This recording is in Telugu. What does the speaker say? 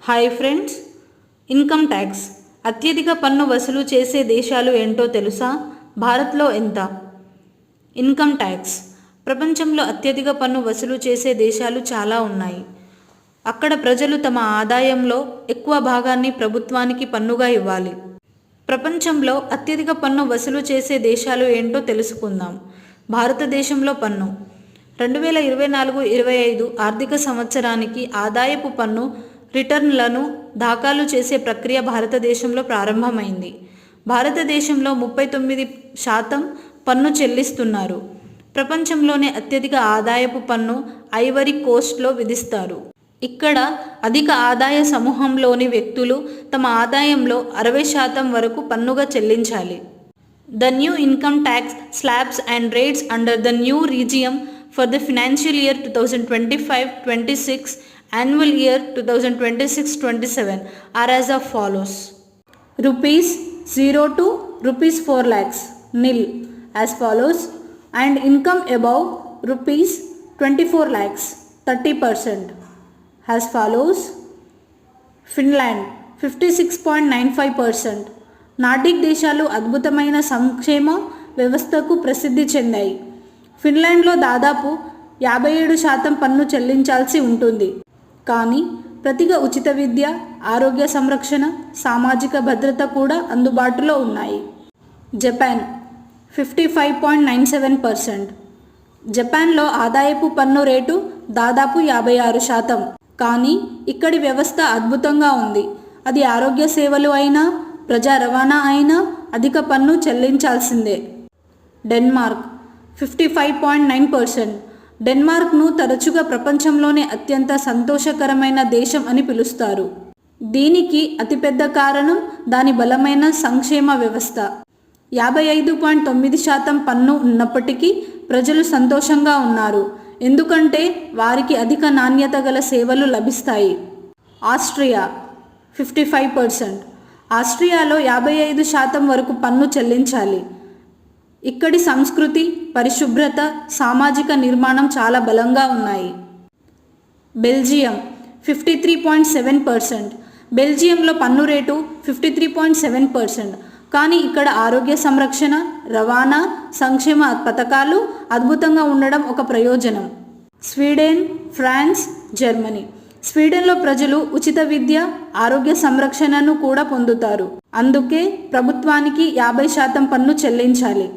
హాయ్ ఫ్రెండ్స్, ఇన్కమ్ ట్యాక్స్ అత్యధిక పన్ను వసూలు చేసే దేశాలు ఏంటో తెలుసా? భారత్లో ఎంత? ఇన్కమ్ ట్యాక్స్ ప్రపంచంలో అత్యధిక పన్ను వసూలు చేసే దేశాలు చాలా ఉన్నాయి. అక్కడ ప్రజలు తమ ఆదాయంలో ఎక్కువ భాగాన్ని ప్రభుత్వానికి పన్నుగా ఇవ్వాలి. ప్రపంచంలో అత్యధిక పన్ను వసూలు చేసే దేశాలు ఏంటో తెలుసుకుందాం. భారతదేశంలో పన్ను 2024-25 ఆర్థిక సంవత్సరానికి ఆదాయపు పన్ను రిటర్న్లను దాఖలు చేసే ప్రక్రియ భారతదేశంలో ప్రారంభమైంది. భారతదేశంలో 39% పన్ను చెల్లిస్తున్నారు. ప్రపంచంలోనే అత్యధిక ఆదాయపు పన్ను ఐవరీ కోస్ట్లో విధిస్తారు. ఇక్కడ అధిక ఆదాయ సమూహంలోని వ్యక్తులు తమ ఆదాయంలో 60% వరకు పన్నుగా చెల్లించాలి. The new income tax slabs and rates under the new regime for the financial year 2025-26 annual year 2026-27 are as follows. Rupees 0 to rupees 4 lakhs nil as follows, and income above rupees 24 lakhs 30% as follows. Finland 56.95%. Nordic దేశాలు అద్భుతమైన సంక్షేమ వ్యవస్థకు ప్రసిద్ధి చెందాయి. ఫిన్లాండ్లో దాదాపు 57% పన్ను చెల్లించాల్సి ఉంటుంది. కానీ ప్రతిగా ఉచిత విద్య, ఆరోగ్య సంరక్షణ, సామాజిక భద్రత కూడా అందుబాటులో ఉన్నాయి. జపాన్ 55.97%. జపాన్లో ఆదాయపు పన్ను రేటు దాదాపు 56%. కానీ ఇక్కడి వ్యవస్థ అద్భుతంగా ఉంది. అది ఆరోగ్య సేవలు అయినా, ప్రజా రవాణా అయినా అధిక పన్ను చెల్లించాల్సిందే. డెన్మార్క్ 55.9%. డెన్మార్క్ను తరచుగా ప్రపంచంలోనే అత్యంత సంతోషకరమైన దేశం అని పిలుస్తారు. దీనికి అతిపెద్ద కారణం దాని బలమైన సంక్షేమ వ్యవస్థ. 55.9% పన్ను ఉన్నప్పటికీ ప్రజలు సంతోషంగా ఉన్నారు, ఎందుకంటే వారికి అధిక నాణ్యత గల సేవలు లభిస్తాయి. ఆస్ట్రియా 55%. ఆస్ట్రియాలో 55% వరకు పన్ను చెల్లించాలి. ఇక్కడి సంస్కృతి, పరిశుభ్రత, సామాజిక నిర్మాణం చాలా బలంగా ఉన్నాయి. బెల్జియం 53.7%. బెల్జియంలో పన్ను రేటు 53.7%. కానీ ఇక్కడ ఆరోగ్య సంరక్షణ, రవాణా, సంక్షేమ పథకాలు అద్భుతంగా ఉండడం ఒక ప్రయోజనం. Sweden, France, Germany. స్వీడన్లో ప్రజలు ఉచిత విద్య, ఆరోగ్య సంరక్షణను కూడా పొందుతారు. అందుకే ప్రభుత్వానికి 50% పన్ను చెల్లించాలి.